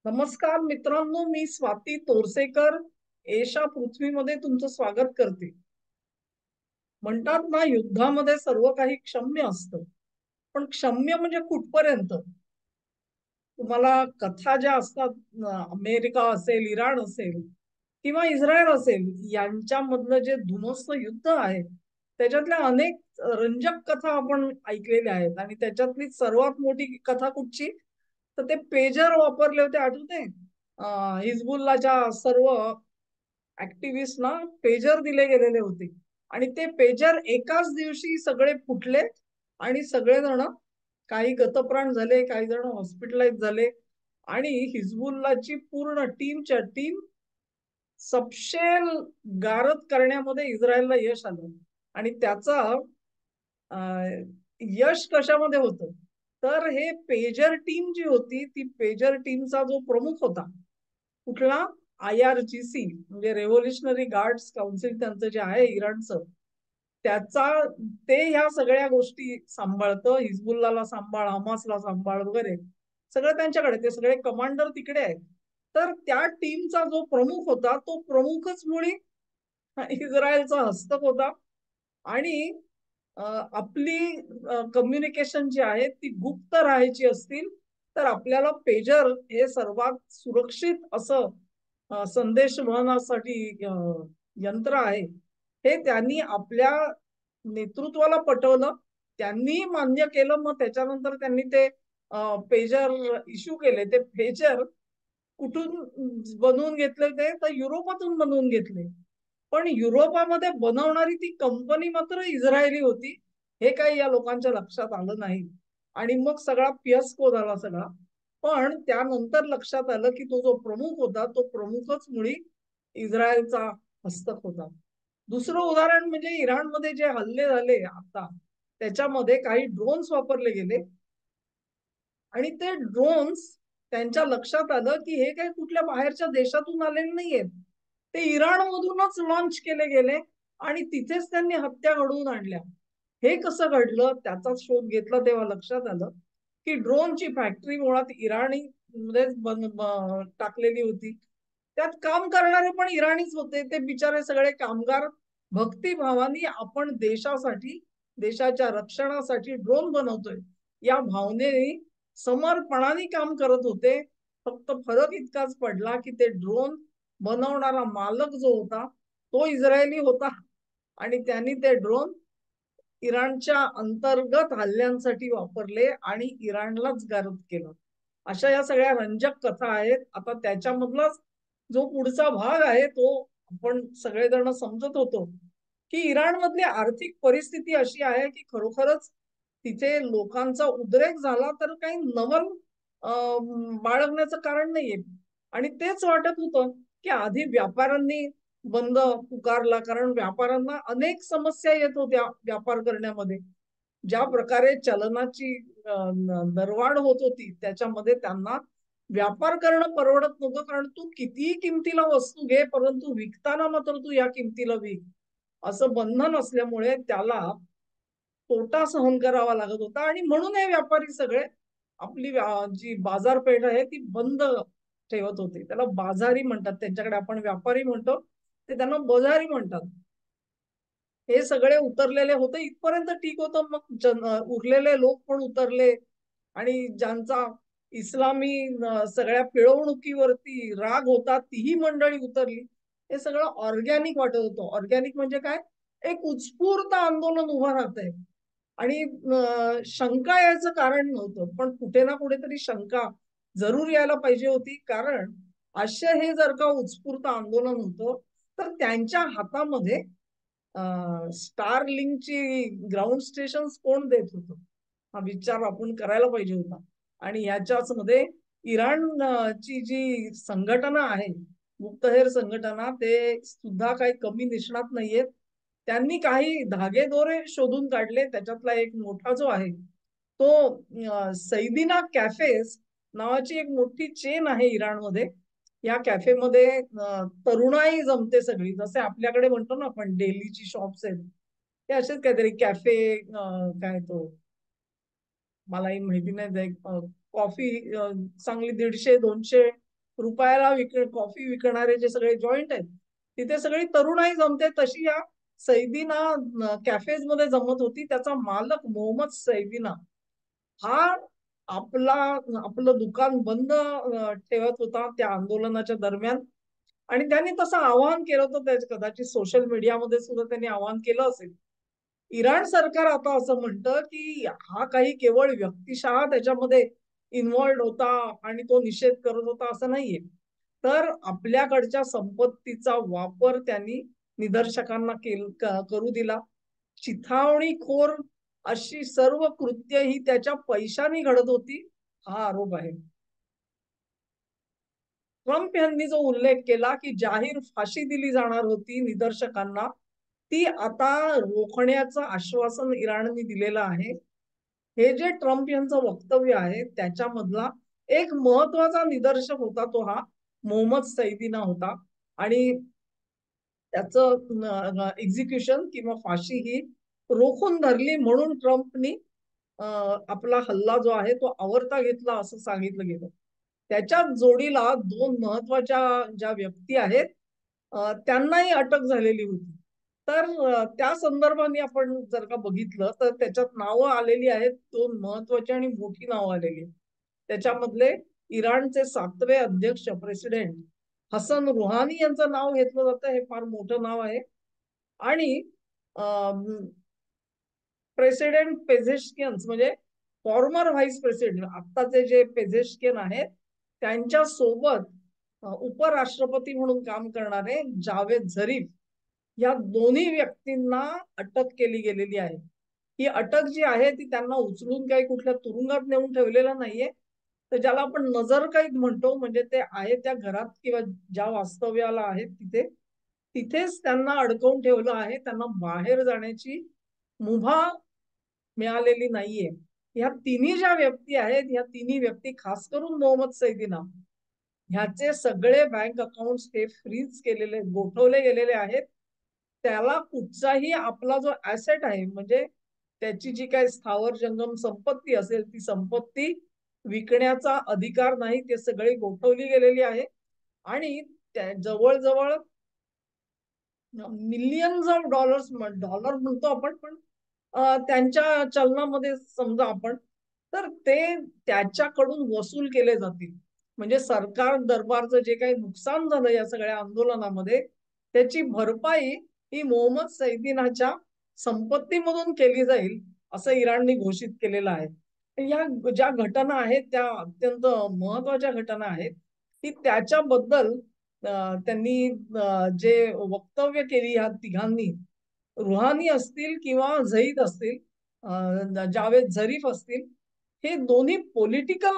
नमस्कार मित्रांनो, मी स्वाती तोरसेकर एशा पृथ्वीमध्ये तुमचं स्वागत करते. म्हणतात ना, युद्धामध्ये सर्व काही क्षम्य असतं. पण क्षम्य म्हणजे कुठपर्यंत? तुम्हाला कथा ज्या असतात, अमेरिका असेल, इराण असेल किंवा इस्रायल असेल, यांच्यामधलं जे धुमस्त युद्ध आहे, त्याच्यातल्या अनेक रंजक कथा आपण ऐकलेल्या आहेत. आणि त्याच्यातली सर्वात मोठी कथा कुठची? तर ते पेजर वापरले होते, आठवते? हिजबुल्लाच्या सर्व ऍक्टिव्हिस्टना पेजर दिले गेलेले होते. आणि ते पेजर एकाच दिवशी सगळे फुटले आणि सगळेजण, काही गतप्राण झाले, काही जण हॉस्पिटलाइज झाले. आणि हिजबुल्लाची पूर्ण टीमच्या टीम सपशेल गारद करण्यामध्ये इस्रायलला यश आलं. आणि त्याचा यश कशामध्ये होतं? तर हे पेजर टीम जी होती, ती पेजर टीमचा जो प्रमुख होता, कुठला? IRGC, म्हणजे रेव्होल्युशनरी गार्ड्स काउन्सिल त्यांचं जे आहे इराणचं, त्याचा ते ह्या सगळ्या गोष्टी सांभाळतं. हिजबुल्लाला सांभाळ, हमासला सांभाळ वगैरे सगळं त्यांच्याकडे, ते सगळे कमांडर तिकडे आहेत. तर त्या टीमचा जो प्रमुख होता, तो प्रमुखच मुळी इस्रायलचा हस्तक होता. आणि आपली कम्युनिकेशन जी आहे ती गुप्त राहायची असतील, तर आपल्याला पेजर हे सर्वात सुरक्षित असं संदेशवहनासाठी यंत्र आहे. हे त्यांनी आपल्या नेतृत्वाला पटवलं, त्यांनी मान्य केलं. मग त्याच्यानंतर त्यांनी ते पेजर इश्यू केले. ते पेजर कुठून बनवून घेतले? ते तर युरोपातून बनवून घेतले. पण युरोपामध्ये बनवणारी ती कंपनी मात्र इस्रायली होती, हे काही या लोकांच्या लक्षात आलं नाही. आणि मग सगळा फियास्को झाला सगळा. पण त्यानंतर लक्षात आलं की तो जो प्रमुख होता, तो प्रमुखच मुळी इस्रायलचा हस्तक होता. दुसरं उदाहरण म्हणजे इराणमध्ये जे हल्ले झाले आता, त्याच्यामध्ये काही ड्रोन्स वापरले गेले. आणि ते ड्रोन्स, त्यांच्या लक्षात आलं की हे काही कुठल्या बाहेरच्या देशातून आलेले नाहीयेत, ते इराण मधूनच लॉन्च केले गेले. आणि तिथेच त्यांनी हत्या घडवून आणल्या. हे कसं घडलं, त्याचा शोध घेतला तेव्हा लक्षात आलं की ड्रोनची फॅक्टरी मुळात इराणी मध्येच टाकलेली होती. त्यात काम करणारे पण इराणीच होते. ते बिचारे सगळे कामगार भक्तिभावानी आपण देशासाठी, देशाच्या रक्षणासाठी ड्रोन बनवतोय या भावनेने समर्पणाने काम करत होते. फक्त फरक इतकाच पडला की ते ड्रोन बनवणारा मालक जो होता, तो इस्रायली होता. आणि त्यांनी ते ड्रोन इराणच्या अंतर्गत हल्ल्यांसाठी वापरले आणि इराणलाच गारद केलं. अशा या सगळ्या रंजक कथा आहेत. आता त्याच्यामधलाच जो पुढचा भाग आहे, तो आपण सगळेजण समजत होतो की इराण मधली आर्थिक परिस्थिती अशी आहे की खरोखरच तिथे लोकांचा उद्रेक झाला तर काही नवल बाळगण्याचं कारण नाहीये. आणि तेच वाटत होतं की आधी व्यापाऱ्यांनी बंद पुकारला, कारण व्यापाऱ्यांना अनेक समस्या येत होत्या व्यापार करण्यामध्ये. ज्या प्रकारे चलनाची दरवाढ होत होती, त्याच्यामध्ये त्यांना व्यापार करणं परवडत नव्हतं. कारण तू कितीही किमतीला वस्तू घे, परंतु विकताना मात्र तू या किमतीला विक, असं बंधन असल्यामुळे त्याला तोटा सहन करावा लागत होता. आणि म्हणून हे व्यापारी सगळे आपली जी बाजारपेठ आहे ती बंद ठेवत होते. त्याला बाजारी म्हणतात, त्यांच्याकडे आपण व्यापारी म्हणतो, ते त्यांना बाजारी म्हणतात. हे सगळे उतरलेले होते, इथपर्यंत ठीक होतं. मग उरलेले लोक पण उतरले. आणि ज्यांचा इस्लामी सगळ्या पिळवणुकीवरती राग होता, तीही मंडळी उतरली. हे सगळं ऑर्गॅनिक वाटत होतं. ऑर्गॅनिक म्हणजे काय? एक उत्स्फूर्त आंदोलन उभं राहतंय. आणि शंका यायचं कारण नव्हतं, पण कुठे ना कुठेतरी शंका जरूर यायला पाहिजे होती. कारण असे हे जर का उत्स्फूर्त आंदोलन होतं, तर त्यांच्या हातामध्ये स्टार लिंकची ग्राउंड स्टेशन कोण देत होतं, हा विचार आपण करायला पाहिजे होता. आणि याच्याच मध्ये इराणची जी संघटना आहे, गुप्तहेर संघटना, ते सुद्धा काही कमी निष्णात नाहीयेत. त्यांनी काही धागेदोरे शोधून काढले. त्याच्यातला एक मोठा जो आहे तो सैदिना कॅफेज नावाची एक मोठी चेन आहे इराणमध्ये. या कॅफेमध्ये तरुणाई जमते सगळी, जसे आपल्याकडे म्हणतो ना आपण डेलीची शॉप्स आहेत, ते असेच काहीतरी कॅफे. काय तो, मलाही माहिती नाही, कॉफी चांगली 150-200 रुपयाला कॉफी विकणारे जे सगळे जॉईंट आहेत तिथे सगळी तरुणाई जमते, तशी या सैदीना कॅफेज मध्ये जमत होती. त्याचा मालक मोहम्मद सैदीना हा आपला आपलं दुकान बंद ठेवत होता त्या आंदोलनाच्या दरम्यान. आणि त्यांनी तसं आवाहन केलं होतं, कदाचित सोशल मीडियामध्ये सुद्धा त्यांनी आवाहन केलं असेल. इराण सरकार आता असं म्हणतं की हा काही केवळ व्यक्तिशः त्याच्यामध्ये इन्व्हॉल्ड होता आणि तो निषेध करत होता असं नाहीये. तर आपल्याकडच्या संपत्तीचा वापर त्यांनी निदर्शकांना करू दिला. चिथावणीखोर अशी सर्व कृत्य ही त्याच्या पैशाने घडत होती, हा आरोप आहे. ट्रम्प यांनी जो उल्लेख केला की जाहीर फाशी दिली जाणार होती निदर्शकांना, ती आता रोखण्याचं आश्वासन इराणने दिलेलं आहे. हे जे ट्रम्प यांचं वक्तव्य आहे त्याच्यामधला एक महत्वाचा निदर्शक होता तो हा मोहम्मद सैदीना होता. आणि त्याचं एक्झिक्युशन किंवा फाशी ही रोखून धरली म्हणून ट्रम्पनी आपला हल्ला जो आहे तो आवरता घेतला असं सांगितलं गेलं. त्याच्याच जोडीला दोन महत्वाच्या ज्या व्यक्ती आहेत त्यांनाही अटक झालेली होती. तर त्या संदर्भाने आपण जर का बघितलं तर त्याच्यात नावं आलेली आहेत, दोन महत्वाची आणि मोठी नावं आलेली आहेत. त्याच्यामधले इराणचे 7वे अध्यक्ष प्रेसिडेंट हसन रुहानी यांचं नाव घेतलं जातं, हे फार मोठं नाव आहे. आणि प्रेसिडेंट पेझेशकियन्स म्हणजे फॉर्मर व्हाईस प्रेसिडेंट आत्ताचे जे पेझेशकियन आहेत त्यांच्या सोबत उपराष्ट्रपती म्हणून काम करणारे जावेद झरीफ या दोन्ही व्यक्तींना अटक केली गेलेली आहे. ही अटक जी आहे ती त्यांना उचलून काही कुठल्या तुरुंगात नेऊन ठेवलेलं नाहीये, तर ज्याला आपण नजरकैद म्हणतो, म्हणजे ते आहे त्या घरात किंवा ज्या वास्तव्याला आहेत तिथे तिथेच त्यांना अडकवून ठेवलं आहे. त्यांना बाहेर जाण्याची मुभा मिळालेली नाहीये. ह्या तिन्ही ज्या व्यक्ती आहेत, ह्या तिन्ही व्यक्ती खास करून मोहम्मद सैदीना ह्याचे सगळे बँक अकाउंट्स हे फ्रीज केलेले, गोठवले गेलेले आहेत. त्याला कुठचाही आपला जो ऍसेट आहे म्हणजे त्याची जी काही स्थावर जंगम संपत्ती असेल ती संपत्ती विकण्याचा अधिकार नाही. ते सगळी गोठवली गेलेली आहे. आणि जवळजवळ मिलियन्स ऑफ डॉलर्स, डॉलर म्हणतो आपण पण त्यांच्या चलनामध्ये समजा आपण, तर ते त्याच्याकडून वसूल केले जातील. म्हणजे सरकार दरबारचं जे काही नुकसान झालं या सगळ्या आंदोलनामध्ये त्याची भरपाई ही मोहम्मद सैदीनाच्या संपत्तीमधून केली जाईल असं इराणने घोषित केलेलं आहे. या ज्या घटना आहेत त्या अत्यंत महत्वाच्या घटना आहेत की त्याच्याबद्दल त्यांनी जे वक्तव्य केली या तिघांनी, रुहानी असतील किंवा झईद असतील, जावेद झरीफ असतील, हे दोन्ही पॉलिटिकल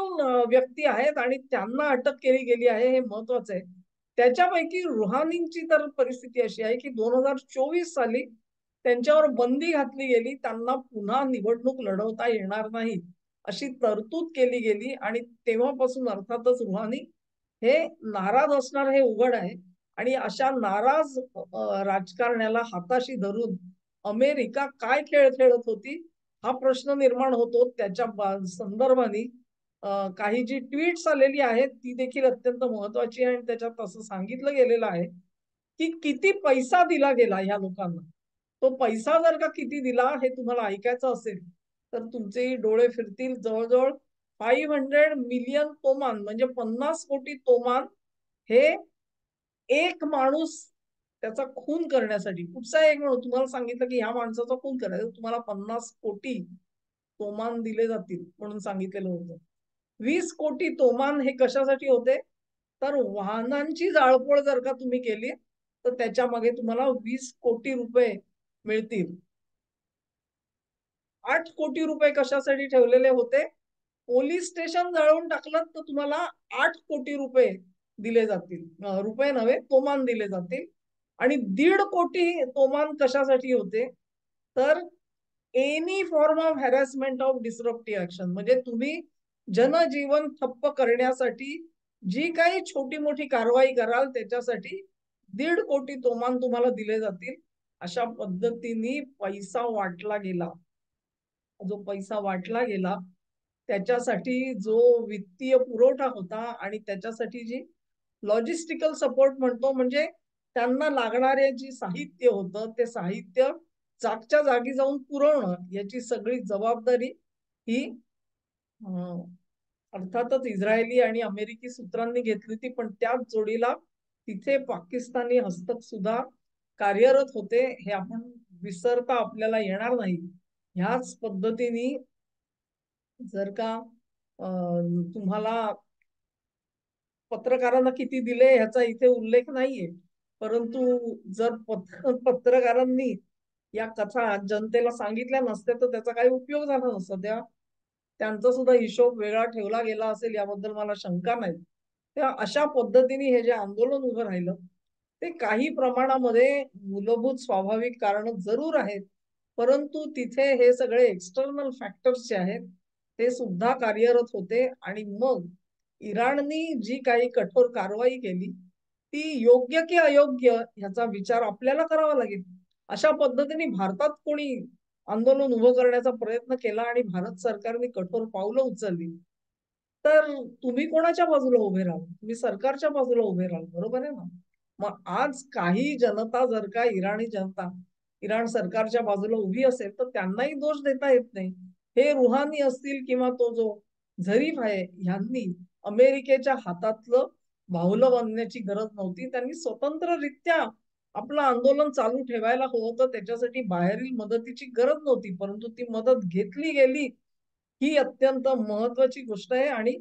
व्यक्ती आहेत आणि त्यांना अटक केली गेली आहे, हे महत्वाचं आहे. त्याच्यापैकी रुहानींची तर परिस्थिती अशी आहे की 2024 साली त्यांच्यावर बंदी घातली गेली, त्यांना पुन्हा निवडणूक लढवता येणार नाही अशी तरतूद केली गेली. आणि तेव्हापासून अर्थातच रुहानी हे नाराज असणार हे उघड आहे. आणि अशा नाराज राजकारण्याला हाताशी धरून अमेरिका काय खेळ खेळत होती हा प्रश्न निर्माण होतो. त्याच्या संदर्भाने काही जी ट्विट्स आलेली आहेत ती देखील अत्यंत महत्वाची आहे. आणि त्याच्यात असं सांगितलं गेलेलं आहे की किती पैसा दिला गेला ह्या लोकांना. तो पैसा जर का किती दिला हे तुम्हाला ऐकायचं असेल तर तुमचे डोळे फिरतील. जवळजवळ 500 मिलियन तोमान म्हणजे 50 कोटी तोमान हे एक माणूस त्याचा खून करण्यासाठी, कुठचा एक म्हणून तुम्हाला सांगितलं की ह्या माणसाचा खून करायचा, तुम्हाला 50 कोटी तोमान दिले जातील म्हणून सांगितलेलं होतं. 20 कोटी तोमान हे कशासाठी होते, तर वाहनांची जाळपोळ जर का तुम्ही केली तर त्याच्या मागे तुम्हाला 20 कोटी रुपये मिळतील. 8 कोटी रुपये कशासाठी ठेवलेले होते, पोलीस स्टेशन जाळून टाकलं तर तुम्हाला 8 कोटी रुपये दिले जातील. रुपये नव्हे, तोमान दिले जातील. आणि 1.5 कोटी तोमान कशासाठी होते, तर any form of harassment of डिसरप्टिव्ह action, म्हणजे तुम्ही जनजीवन ठप्प करण्यासाठी जी काही छोटी मोठी कारवाई कराल त्याच्यासाठी 1.5 कोटी तोमान तुम्हाला दिले जातील. अशा पद्धतीने पैसा वाटला गेला. जो पैसा वाटला गेला त्याच्यासाठी जो वित्तीय पुरवठा होता आणि त्याच्यासाठी जी लॉजिस्टिकल सपोर्ट म्हणतो, म्हणजे त्यांना लागणारे जी साहित्य होतं ते साहित्य जागच्या जागी जाऊन पुरवणं, याची सगळी जबाबदारी ही अर्थातच इस्रायली आणि अमेरिकी सूत्रांनी घेतली होती. पण त्याच जोडीला तिथे पाकिस्तानी हस्तक सुद्धा कार्यरत होते, हे आपण विसरता आपल्याला येणार नाही. ह्याच पद्धतीने जर का तुम्हाला पत्रकारांना किती दिले ह्याचा इथे उल्लेख नाहीये, परंतु जर पत्रकारांनी या कथा जनतेला सांगितल्या नसत्या तर त्याचा काही उपयोग झाला नसता. त्यांचा सुद्धा हिशोब वेगळा ठेवला गेला असेल याबद्दल मला शंका नाही. त्या अशा पद्धतीने हे जे आंदोलन उभं राहिलं ते काही प्रमाणामध्ये मूलभूत स्वाभाविक कारण जरूर आहेत, परंतु तिथे हे सगळे एक्सटर्नल फॅक्टर्स जे आहेत ते सुद्धा कार्यरत होते. आणि मग इराणनी जी काही कठोर कारवाई केली ती योग्य की अयोग्य ह्याचा विचार आपल्याला करावा लागेल. अशा पद्धतीने भारतात कोणी आंदोलन उभं करण्याचा प्रयत्न केला आणि भारत सरकारने कठोर पावलं उचलली तर तुम्ही कोणाच्या बाजूला उभे राहाल? तुम्ही सरकारच्या बाजूला उभे राहाल, बरोबर आहे ना? मग आज काही जनता जर का इराणी जनता इराण सरकारच्या बाजूला उभी असेल तर त्यांनाही दोष देता येत नाही. हे रुहानी असतील किंवा तो जो झरीफ आहे ह्यांनी अमेरिकेच्या हातातलं बाहुलं बांधण्याची गरज नव्हती. त्यांनी स्वतंत्ररित्या आपलं आंदोलन चालू ठेवायला हवं होतं. त्याच्यासाठी बाहेरील मदतीची गरज नव्हती, परंतु ती मदत घेतली गेली ही अत्यंत महत्वाची गोष्ट आहे. आणि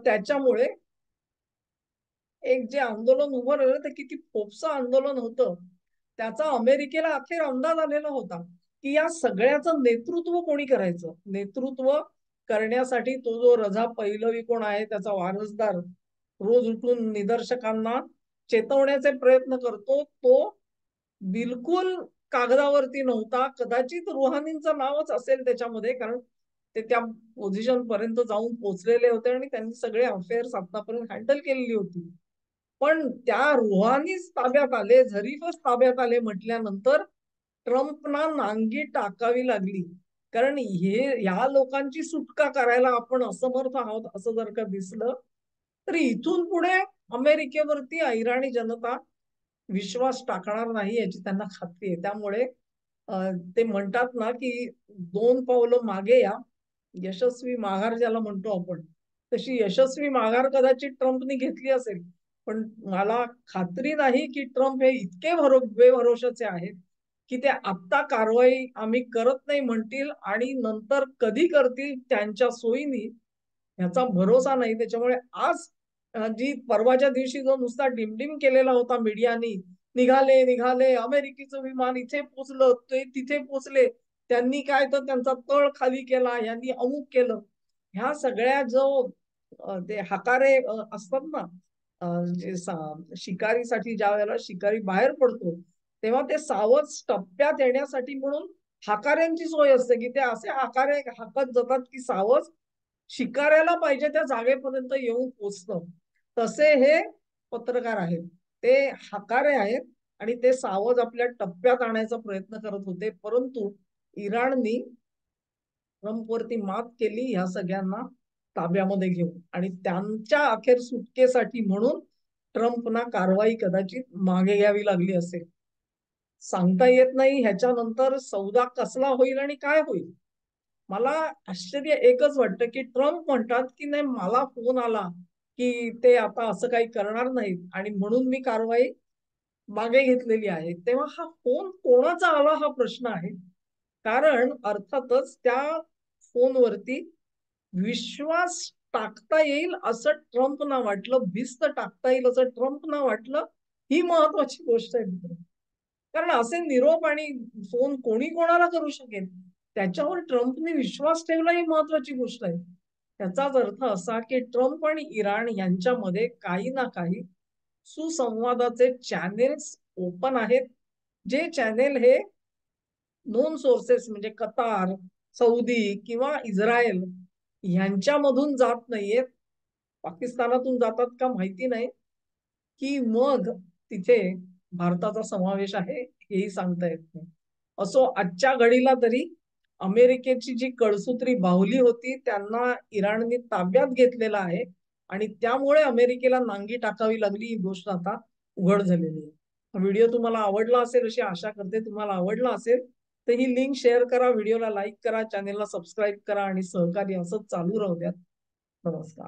त्याच्यामुळे एक जे आंदोलन उभं राहिलं ते किती फोपचं आंदोलन होतं त्याचा अमेरिकेला अखेर अंदाज आलेला होता की या सगळ्याचं नेतृत्व कोणी करायचं. नेतृत्व करण्यासाठी तो जो रझा पहिलवी कोण आहे त्याचा वारसदार रोज उठून निदर्शकांना चेतवण्याचे प्रयत्न करतो, तो बिलकुल कागदावरती नव्हता. कदाचित रुहानींचं नावच असेल त्याच्यामध्ये, कारण ते त्या पोझिशन पर्यंत जाऊन पोहोचलेले होते आणि त्यांनी सगळे अफेअर्स आतापर्यंत हँडल केलेली होती. पण त्या रुहानीच ताब्यात आले, झरीफच ताब्यात आले म्हटल्यानंतर ट्रम्पना नांगी टाकावी लागली. कारण ह्या लोकांची सुटका करायला आपण असमर्थ आहोत असं जर का दिसलं तर इथून पुढे अमेरिकेवरती इराणी जनता विश्वास टाकणार नाही याची त्यांना खात्री आहे. त्यामुळे ते म्हणतात ना की 2 पावलं मागे या, यशस्वी माघार ज्याला म्हणतो आपण, तशी यशस्वी माघार कदाचित ट्रम्पनी घेतली असेल. पण मला खात्री नाही की ट्रम्प हे इतके बेभरोशाचे आहेत की ते आत्ता कारवाई आम्ही करत नाही म्हणतील आणि नंतर कधी करतील त्यांच्या सोयीनी, ह्याचा भरोसा नाही. त्याच्यामुळे आज जी परवाच्या दिवशी जो नुसता डिमडिम केलेला होता मीडियानी, निघाले निघाले अमेरिकेचं विमान इथे पोचलं, ते तिथे पोचले, त्यांनी काय तर त्यांचा तळ खाली केला, यांनी अमुक केलं, ह्या सगळ्या जो ते हकारे असतात ना, जे शिकारीसाठी ज्या वेळेला शिकारी बाहेर पडतो तेव्हा ते सावध टप्प्यात येण्यासाठी म्हणून हाकाऱ्यांची सोय असते की ते असे हाकारे हाकत जातात की सावज शिकाऱ्याला पाहिजे त्या जागेपर्यंत येऊन पोचतं. तसे हे पत्रकार आहेत, ते हाकारे आहेत आणि ते सावज आपल्या टप्प्यात आणायचा प्रयत्न करत होते. परंतु इराणनी ट्रम्पवरती मात केली ह्या सगळ्यांना ताब्यामध्ये घेऊन, आणि त्यांच्या अखेर सुटकेसाठी म्हणून ट्रम्पना कारवाई कदाचित मागे घ्यावी लागली असेल. सांगता येत नाही ह्याच्यानंतर सौदा कसला होईल आणि काय होईल. मला आश्चर्य एकच वाटतं की ट्रम्प म्हणतात की नाही, मला फोन आला की ते आता असं काही करणार नाहीत आणि म्हणून मी कारवाई मागे घेतलेली आहे. तेव्हा हा फोन कोणाचा आला हा प्रश्न आहे. कारण अर्थातच त्या फोनवरती विश्वास टाकता येईल असं ट्रम्पना वाटलं, भिस्त टाकता येईल असं ट्रम्पना वाटलं, ही महत्वाची गोष्ट आहे मित्र. कारण असे निरोप आणि फोन कोणी कोणाला करू शकेल, त्याच्यावर ट्रम्पने विश्वास ठेवला ही महत्वाची गोष्ट आहे. त्याचाच अर्थ असा की ट्रम्प आणि इराण यांच्यामध्ये काही ना काही सुसंवादाचे चॅनेल्स ओपन आहेत, जे चॅनेल हे नोन सोर्सेस म्हणजे कतार, सौदी किंवा इस्रायल यांच्यामधून जात नाहीयेत. पाकिस्तानातून जातात का माहिती नाही, की मग तिथे भारताचा समावेश आहे हेही सांगता येत नाही. असो, आजच्या घडीला तरी अमेरिकेची जी कळसूत्री बाहुली होती त्यांना इराणने ताब्यात घेतलेला आहे. आणि त्यामुळे अमेरिकेला नांगी टाकावी लागली, ही गोष्ट आता उघड झालेली आहे. व्हिडिओ तुम्हाला आवडला असेल अशी आशा करते. तुम्हाला आवडला असेल तर ही लिंक शेअर करा, व्हिडिओला लाईक करा, चॅनेलला सबस्क्राईब करा आणि सहकार्य असंच चालू राहू द्या. नमस्कार.